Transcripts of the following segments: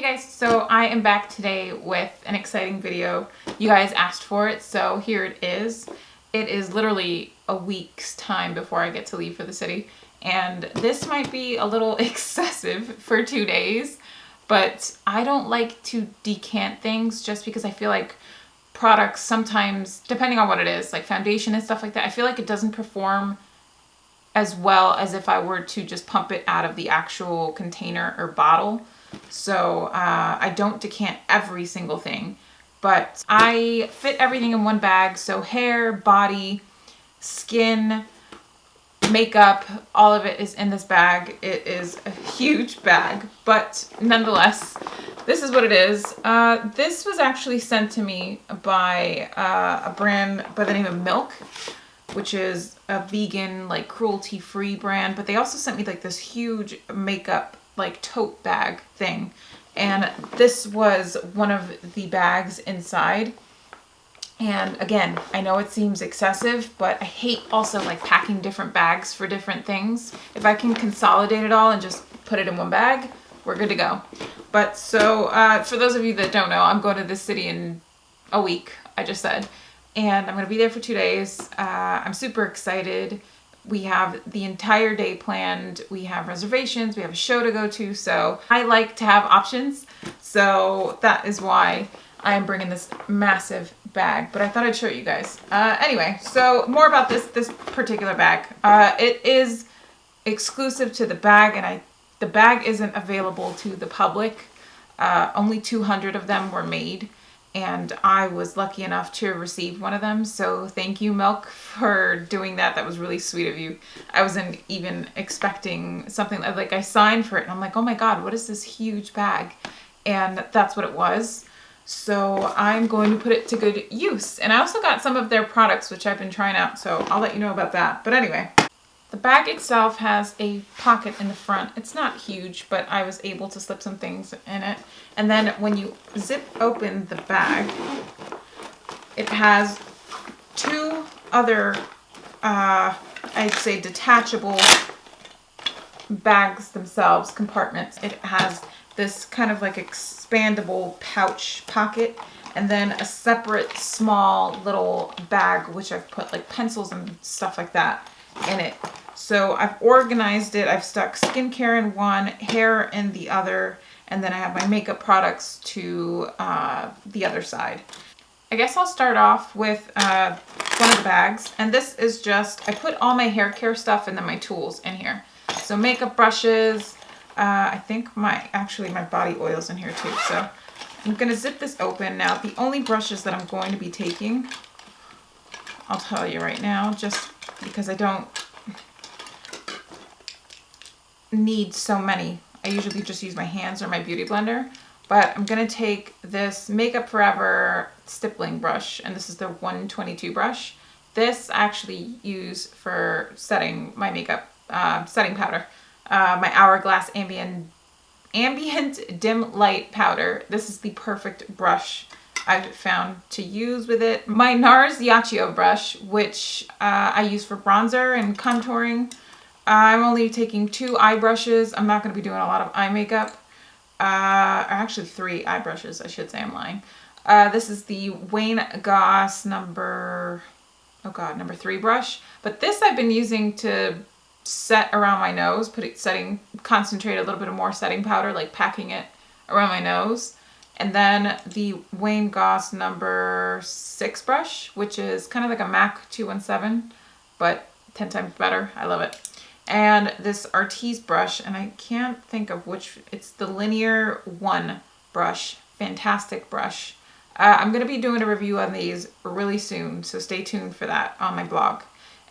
guys, so I am back today with an exciting video. You guys asked for it, so here it is. It is literally a week's time before I get to leave for the city, and this might be a little excessive for 2 days, but I don't like to decant things just because I feel like products sometimes, depending on what it is, like foundation and stuff like that, I feel like it doesn't perform as well as if I were to just pump it out of the actual container or bottle. So I don't decant every single thing, but I fit everything in one bag. So hair, body, skin, makeup, all of it is in this bag. It is a huge bag, but nonetheless, this is what it is. This was actually sent to me by a brand by the name of Milk, which is a vegan, like cruelty-free brand, but they also sent me like this huge makeup like tote bag thing, and this was one of the bags inside. And again, I know it seems excessive, but I hate also like packing different bags for different things. If I can consolidate it all and just put it in one bag, we're good to go. But so for those of you that don't know, I'm going to this city in a week, I just said, and I'm going to be there for 2 days. I'm super excited. We have the entire day planned. We have reservations. We have a show to go to. So I like to have options. So that is why I am bringing this massive bag. But I thought I'd show you guys. Anyway, so more about this particular bag. It is exclusive to the bag, and the bag isn't available to the public. Only 200 of them were made, and I was lucky enough to receive one of them. So thank you, Milk, for doing that. That was really sweet of you. I wasn't even expecting something like I signed for it, and I'm like, oh my God, what is this huge bag? And that's what it was. So I'm going to put it to good use. And I also got some of their products, which I've been trying out, so I'll let you know about that. But anyway, the bag itself has a pocket in the front. It's not huge, but I was able to slip some things in it. And then when you zip open the bag, it has two other, I'd say detachable bags themselves, compartments. It has this kind of like expandable pouch pocket, and then a separate small little bag, which I've put like pencils and stuff like that in it. So I've organized it. I've stuck skincare in one, hair in the other, and then I have my makeup products to the other side. I guess I'll start off with one of the bags, and this is just, I put all my hair care stuff and then my tools in here. So makeup brushes, I think my body oil's in here too. So I'm gonna zip this open. Now the only brushes that I'm going to be taking, I'll tell you right now, just because I don't need so many. I usually just use my hands or my beauty blender, but I'm gonna take this Makeup Forever stippling brush, and this is the 122 brush. This I actually use for setting my makeup, setting powder, my Hourglass Ambient Dim Light Powder. This is the perfect brush I've found to use with it. My NARS Giorgio brush, which I use for bronzer and contouring. I'm only taking 2 eye brushes. I'm not going to be doing a lot of eye makeup. Or actually 3 eye brushes, I should say. I'm lying. This is the Wayne Goss number 3 brush. But this I've been using to set around my nose, concentrate a little bit of more setting powder, like packing it around my nose. And then the Wayne Goss number 6 brush, which is kind of like a MAC 217, but 10 times better. I love it. And this Artis brush, and I can't think of which, it's the Linear 1 brush. Fantastic brush. I'm going to be doing a review on these really soon, so stay tuned for that on my blog.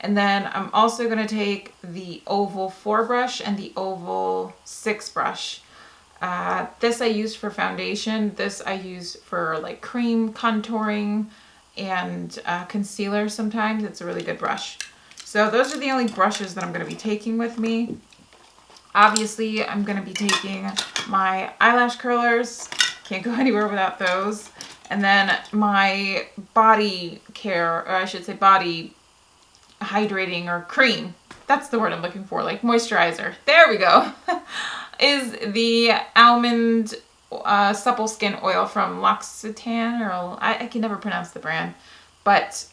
And then I'm also going to take the Oval 4 brush and the Oval 6 brush. This I use for foundation. This I use for like cream contouring and concealer sometimes. It's a really good brush. So those are the only brushes that I'm going to be taking with me. Obviously, I'm going to be taking my eyelash curlers. Can't go anywhere without those. And then my body care, or I should say body hydrating or cream. That's the word I'm looking for, like moisturizer. There we go. Is the Almond supple skin oil from L'Occitane, or I can never pronounce the brand, but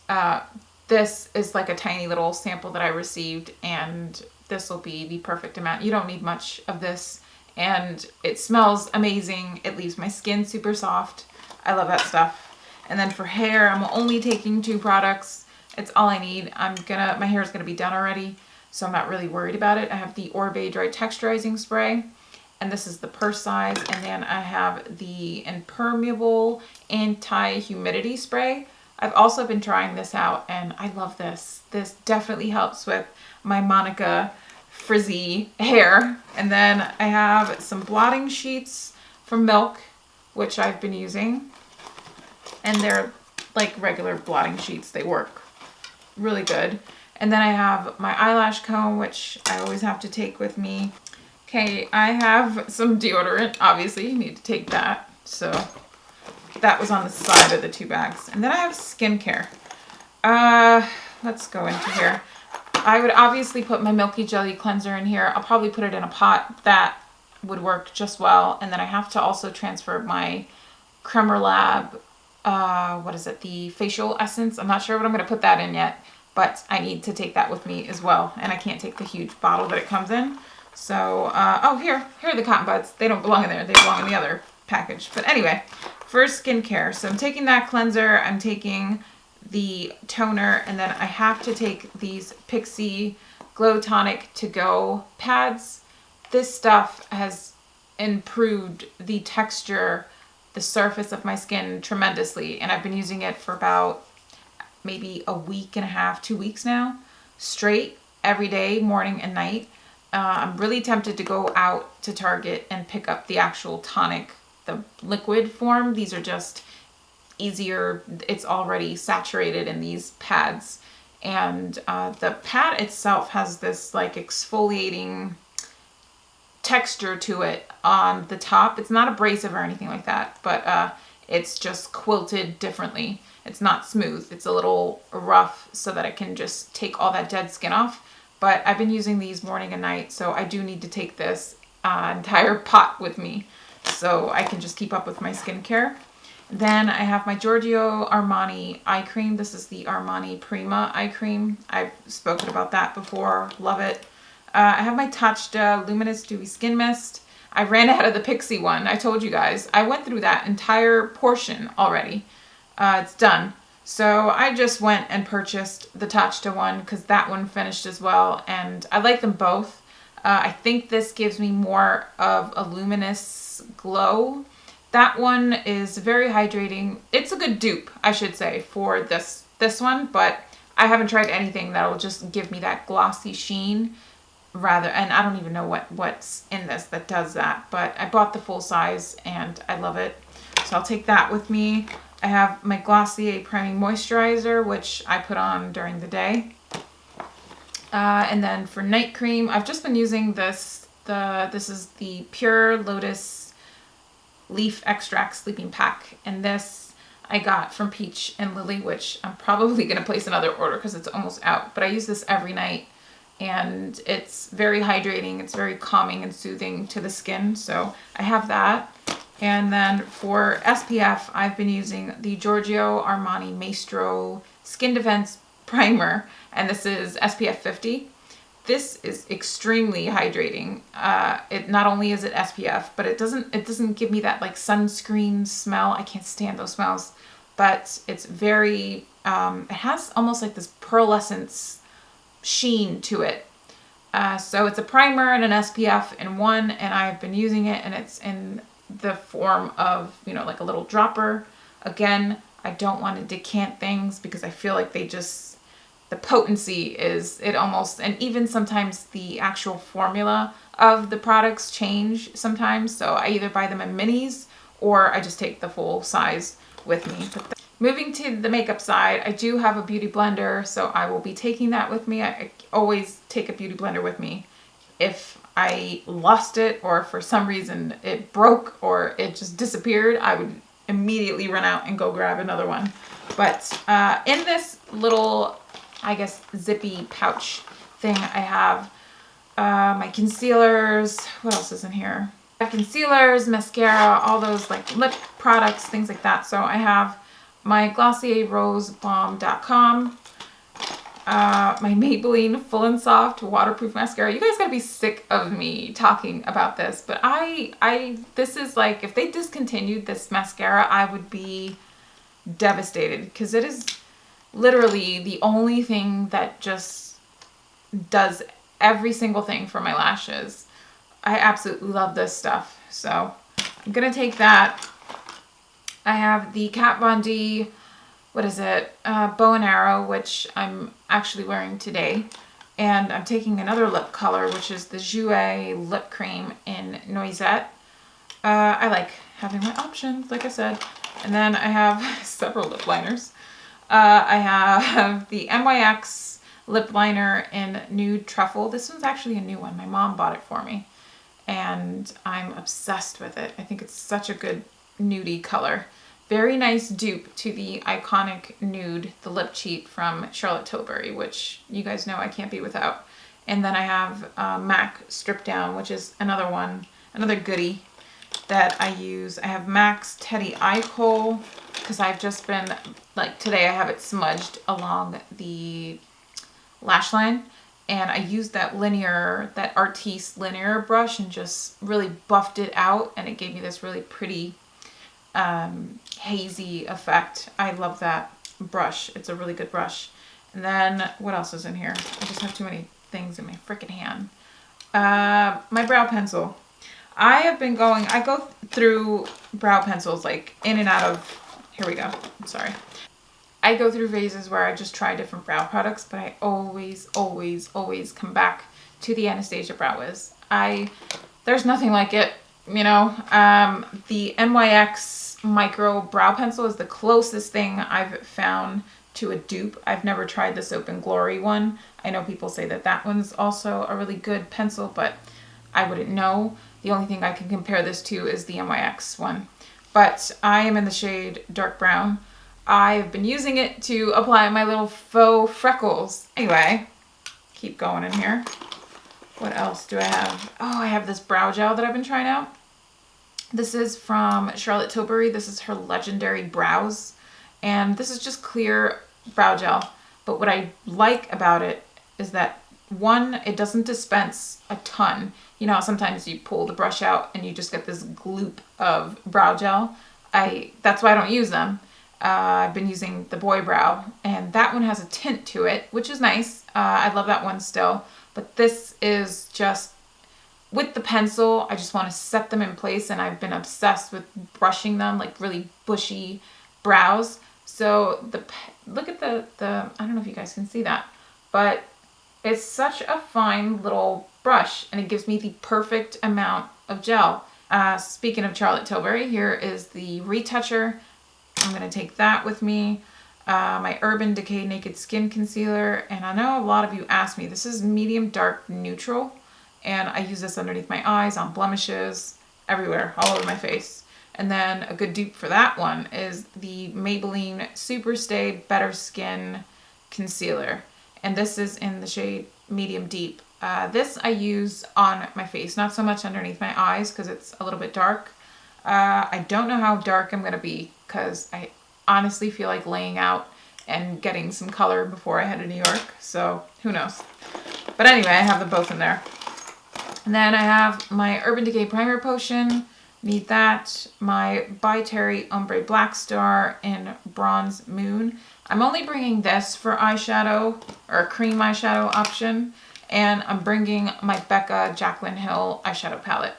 this is like a tiny little sample that I received, and this will be the perfect amount. You don't need much of this, and it smells amazing. It leaves my skin super soft. I love that stuff. And then for hair, I'm only taking 2 products. It's all I need. My hair is gonna be done already, so I'm not really worried about it. I have the Orbe Dry Texturizing Spray, and this is the purse size. And then I have the Impermeable Anti-Humidity Spray. I've also been trying this out, and I love this. This definitely helps with my Monica frizzy hair. And then I have some blotting sheets from Milk, which I've been using. And they're like regular blotting sheets. They work really good. And then I have my eyelash comb, which I always have to take with me. Okay, I have some deodorant. Obviously, you need to take that. So that was on the side of the 2 bags. And then I have skincare. Let's go into here. I would obviously put my Milky Jelly cleanser in here. I'll probably put it in a pot. That would work just well. And then I have to also transfer my Creme Lab, what is it? The facial essence. I'm not sure what I'm going to put that in yet, but I need to take that with me as well. And I can't take the huge bottle that it comes in. So, oh, here are the cotton buds. They don't belong in there. They belong in the other package. But anyway, for skincare, so I'm taking that cleanser, I'm taking the toner, and then I have to take these Pixi Glow Tonic To Go pads. This stuff has improved the texture, the surface of my skin tremendously, and I've been using it for about maybe a week and a half, 2 weeks now, straight, every day, morning and night. I'm really tempted to go out to Target and pick up the actual tonic, the liquid form. These are just easier. It's already saturated in these pads. And the pad itself has this like exfoliating texture to it on the top. It's not abrasive or anything like that, but it's just quilted differently. It's not smooth. It's a little rough so that it can just take all that dead skin off. But I've been using these morning and night, so I do need to take this entire pot with me so I can just keep up with my skincare. Then I have my Giorgio Armani eye cream. This is the Armani Prima eye cream. I've spoken about that before. Love it. I have my Tatcha Luminous Dewy Skin Mist. I ran out of the Pixi one. I told you guys. I went through that entire portion already. It's done. So I just went and purchased the Tatcha one because that one finished as well. And I like them both. I think this gives me more of a luminous glow. That one is very hydrating. It's a good dupe, I should say, for this one, but I haven't tried anything that'll just give me that glossy sheen rather, and I don't even know what's in this that does that, but I bought the full size and I love it. So I'll take that with me. I have my Glossier Priming Moisturizer, which I put on during the day. And then for night cream, I've just been using this. This is the Pure Lotus Leaf Extract Sleeping Pack. And this I got from Peach and Lily, which I'm probably going to place another order because it's almost out. But I use this every night. And it's very hydrating. It's very calming and soothing to the skin. So I have that. And then for SPF, I've been using the Giorgio Armani Maestro Skin Defense Primer, and this is SPF 50. This is extremely hydrating. It not only is it SPF, but it doesn't give me that like sunscreen smell. I can't stand those smells, but it's very, it has almost like this pearlescence sheen to it. So it's a primer and an SPF in one, and I've been using it, and it's in the form of, you know, like a little dropper. Again, I don't want to decant things because I feel like the potency is, it almost, and even sometimes the actual formula of the products change sometimes. So I either buy them in minis or I just take the full size with me. Moving to the makeup side, I do have a beauty blender, so I will be taking that with me. I always take a beauty blender with me. If I lost it or for some reason it broke or it just disappeared, I would immediately run out and go grab another one. But in this little, I guess, zippy pouch thing, I have my concealers. What else is in here? I have concealers, mascara, all those like lip products, things like that. So I have my Glossier rosebomb.com, my Maybelline Full and Soft waterproof mascara. You guys gotta be sick of me talking about this, but this is like, if they discontinued this mascara, I would be devastated, because it is literally the only thing that just does every single thing for my lashes. I absolutely love this stuff. So I'm gonna take that. I have the Kat Von D, what is it? Bow and Arrow, which I'm actually wearing today. And I'm taking another lip color, which is the Jouer lip cream in Noisette. I like having my options, like I said. And then I have several lip liners. I have the NYX lip liner in Nude Truffle. This one's actually a new one. My mom bought it for me, and I'm obsessed with it. I think it's such a good nudie color. Very nice dupe to the iconic Nude, the lip cheat from Charlotte Tilbury, which you guys know I can't be without. And then I have M.A.C Strip Down, which is another one, another goodie that I use. I have M.A.C's Teddy Eye Kohl, because I've just been, like today I have it smudged along the lash line. And I used that Artiste linear brush and just really buffed it out, and it gave me this really pretty hazy effect. I love that brush. It's a really good brush. And then what else is in here? I just have too many things in my freaking hand. My brow pencil. I go through brow pencils like in and out of, here we go. I'm sorry. I go through phases where I just try different brow products, but I always come back to the Anastasia Brow Wiz. There's nothing like it, you know. The NYX Micro Brow Pencil is the closest thing I've found to a dupe. I've never tried the Soap and Glory one. I know people say that that one's also a really good pencil, but I wouldn't know. The only thing I can compare this to is the NYX one. But I am in the shade Dark Brown. I've been using it to apply my little faux freckles. Anyway, keep going in here. What else do I have? Oh, I have this brow gel that I've been trying out. This is from Charlotte Tilbury. This is her Legendary Brows. And this is just clear brow gel. But what I like about it is that, one, it doesn't dispense a ton. You know how sometimes you pull the brush out and you just get this gloop of brow gel? That's why I don't use them. I've been using the Boy Brow, and that one has a tint to it, which is nice. I love that one still. But this is just, with the pencil, I just want to set them in place, and I've been obsessed with brushing them, like really bushy brows. So look at the I don't know if you guys can see that, but it's such a fine little brush, and it gives me the perfect amount of gel. Speaking of Charlotte Tilbury, here is the retoucher. I'm going to take that with me. My Urban Decay Naked Skin Concealer. And I know a lot of you asked me, this is medium dark neutral. And I use this underneath my eyes, on blemishes, everywhere, all over my face. And then a good dupe for that one is the Maybelline Super Stay Better Skin Concealer. And this is in the shade Medium Deep. This I use on my face, not so much underneath my eyes because it's a little bit dark. I don't know how dark I'm going to be, because I honestly feel like laying out and getting some color before I head to New York. So who knows. But anyway, I have them both in there. And then I have my Urban Decay Primer Potion. Need that. My By Terry Ombre Black Star in Bronze Moon. I'm only bringing this for eyeshadow, or a cream eyeshadow option. And I'm bringing my BeccaXJaclynHill eyeshadow palette.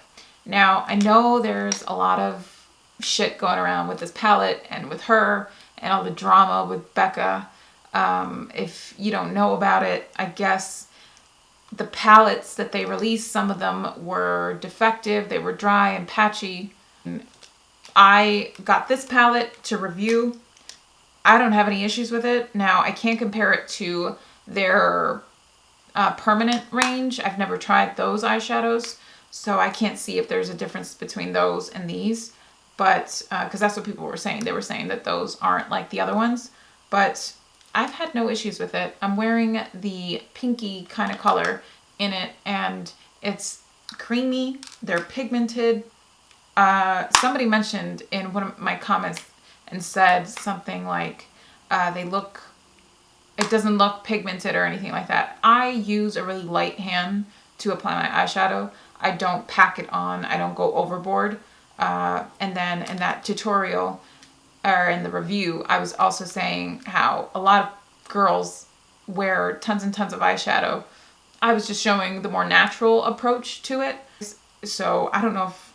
Now, I know there's a lot of shit going around with this palette and with her and all the drama with Becca. If you don't know about it, I guess the palettes that they released, some of them were defective. They were dry and patchy. I got this palette to review. I don't have any issues with it. Now, I can't compare it to their permanent range. I've never tried those eyeshadows, so I can't see if there's a difference between those and these. But, because that's what people were saying. They were saying that those aren't like the other ones. But I've had no issues with it. I'm wearing the pinky kind of color in it, and it's creamy. They're pigmented. Somebody mentioned in one of my comments and said something like, it doesn't look pigmented or anything like that. I use a really light hand to apply my eyeshadow. I don't pack it on. I don't go overboard. And then in that tutorial, or in the review, I was also saying how a lot of girls wear tons and tons of eyeshadow. I was just showing the more natural approach to it. So I don't know if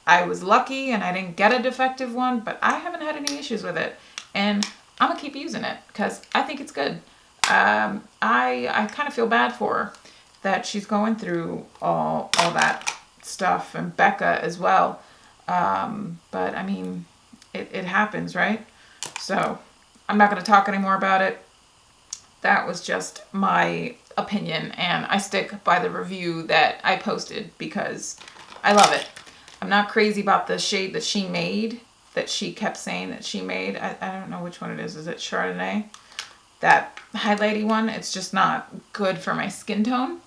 I was lucky and I didn't get a defective one, but I haven't had any issues with it. And I'm gonna keep using it because I think it's good. I kind of feel bad for her that she's going through all that stuff, and Becca as well. But I mean, it happens, right? So I'm not going to talk anymore about it. That was just my opinion, and I stick by the review that I posted because I love it. I'm not crazy about the shade that she made, that she kept saying that she made. I don't know which one it is. Is it Chardonnay? That highlighty one. It's just not good for my skin tone.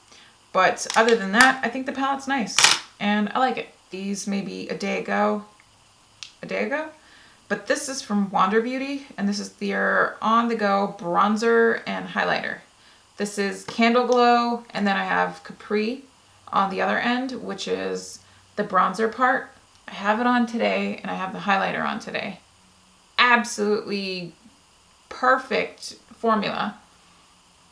But other than that, I think the palette's nice and I like it. These maybe a day ago. But this is from Wander Beauty, and this is their on-the-go bronzer and highlighter. This is Candle Glow, and then I have Capri on the other end, which is the bronzer part. I have it on today, and I have the highlighter on today. Absolutely perfect formula.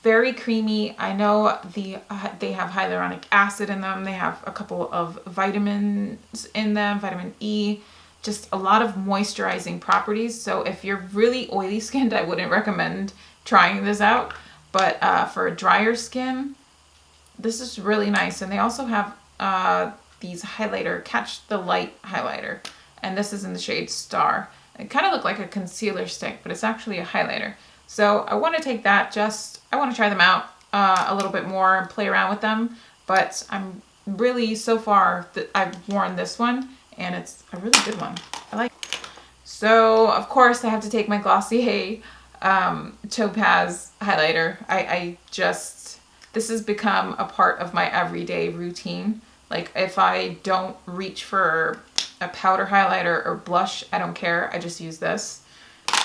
Very creamy. I know they have hyaluronic acid in them. They have a couple of vitamins in them, vitamin E. Just a lot of moisturizing properties. So if you're really oily skinned, I wouldn't recommend trying this out. But for a drier skin, this is really nice. And they also have these highlighter, Catch the Light highlighter. And this is in the shade Star. It kind of looked like a concealer stick, but it's actually a highlighter. So I want to take that, I want to try them out a little bit more and play around with them. But I'm really, so far, I've worn this one. And it's a really good one. I like it. So, of course, I have to take my Glossier Topaz highlighter. This has become a part of my everyday routine. Like, if I don't reach for a powder highlighter or blush, I don't care. I just use this.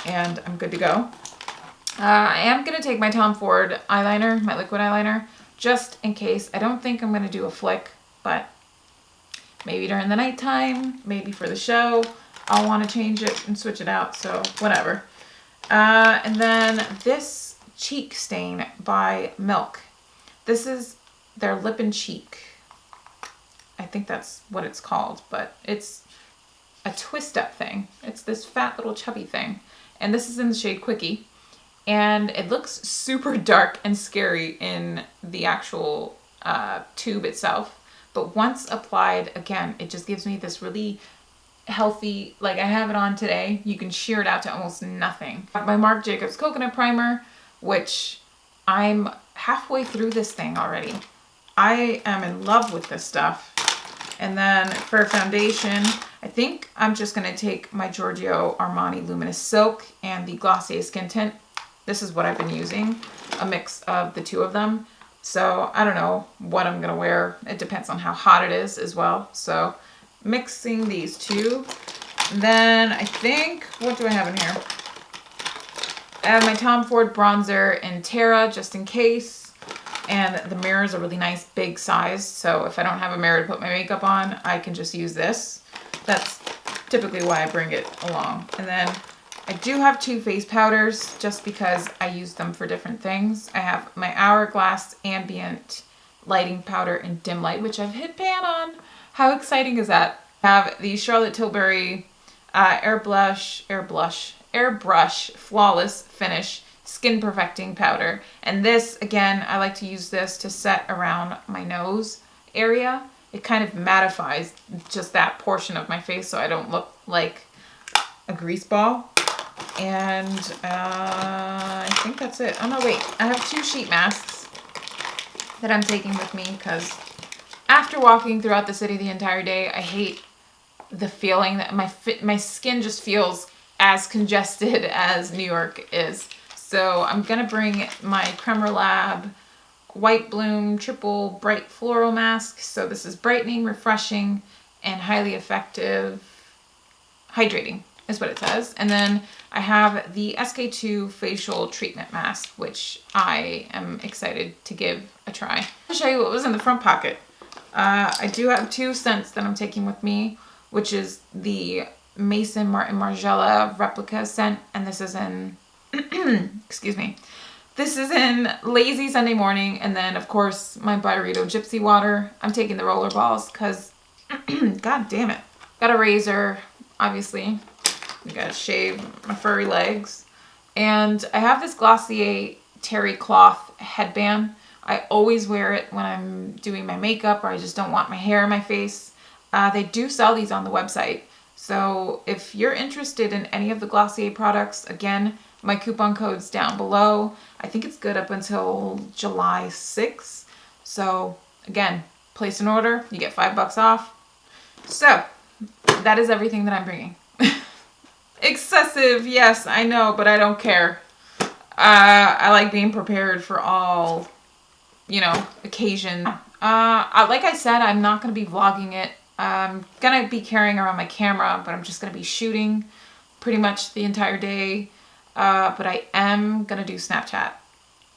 And I'm good to go. I am going to take my Tom Ford eyeliner, my liquid eyeliner, just in case. I don't think I'm going to do a flick, but maybe during the nighttime, maybe for the show, I'll want to change it and switch it out, so whatever. And then this Cheek Stain by Milk. This is their Lip and Cheek. I think that's what it's called, but it's a twist-up thing. It's this fat little chubby thing. And this is in the shade Quickie. And it looks super dark and scary in the actual tube itself. But once applied, again, it just gives me this really healthy, like I have it on today. You can sheer it out to almost nothing. I have my Marc Jacobs Coconut Primer, which I'm halfway through this thing already. I am in love with this stuff. And then for foundation, I think I'm just going to take my Giorgio Armani Luminous Silk and the Glossier Skin Tint. This is what I've been using, a mix of the two of them. So I don't know what I'm going to wear. It depends on how hot it is as well. So mixing these two. And then I think, what do I have in here? I have my Tom Ford bronzer in Terra just in case. And the mirror is a really nice big size. So if I don't have a mirror to put my makeup on, I can just use this. That's typically why I bring it along. And then I do have two face powders just because I use them for different things. I have my Hourglass Ambient Lighting Powder in Dim Light, which I've hit pan on. How exciting is that? I have the Charlotte Tilbury Airbrush Flawless Finish Skin Perfecting Powder. And this, again, I like to use this to set around my nose area. It kind of mattifies just that portion of my face so I don't look like a grease ball. And I think that's it. Oh no, wait. I have two sheet masks that I'm taking with me because after walking throughout the city the entire day, I hate the feeling that my skin just feels as congested as New York is. So I'm going to bring my Creme Lab White Bloom Triple Bright Floral Mask. So this is brightening, refreshing, and highly effective hydrating is what it says. And then I have the SK2 Facial Treatment Mask, which I am excited to give a try. I'll show you what was in the front pocket. I do have 2 scents that I'm taking with me, which is the Mason Martin Margiela replica scent, and this is in, excuse me, this is in Lazy Sunday Morning, and then of course my Byredo Gypsy Water. I'm taking the roller balls because, god damn it. Got a razor, obviously. I gotta shave my furry legs. And I have this Glossier terry cloth headband. I always wear it when I'm doing my makeup or I just don't want my hair in my face. They do sell these on the website. So if you're interested in any of the Glossier products, again, my coupon code's down below. I think it's good up until July 6th. So again, place an order, you get $5 off. So that is everything that I'm bringing. Excessive, yes, I know, but I don't care. I like being prepared for all, you know, occasion. Like I said, I'm not going to be vlogging it. I'm going to be carrying around my camera, but I'm just going to be shooting pretty much the entire day. But I am going to do Snapchat.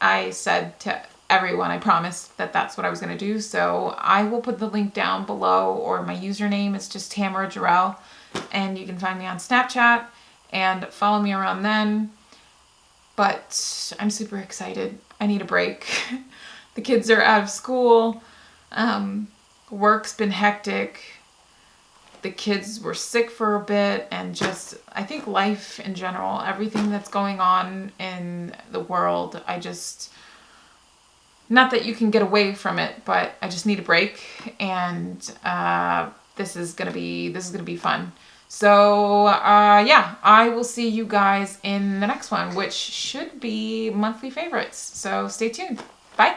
I said to everyone, I promised that that's what I was going to do. So I will put the link down below, or my username is just Tamara Jarrell. And you can find me on Snapchat and follow me around then. But I'm super excited. I need a break. The kids are out of school. Work's been hectic. The kids were sick for a bit, and just, I think life in general, everything that's going on in the world, I just, not that you can get away from it, but I just need a break, and this is gonna be fun. So yeah, I will see you guys in the next one, which should be monthly favorites. So stay tuned. Bye.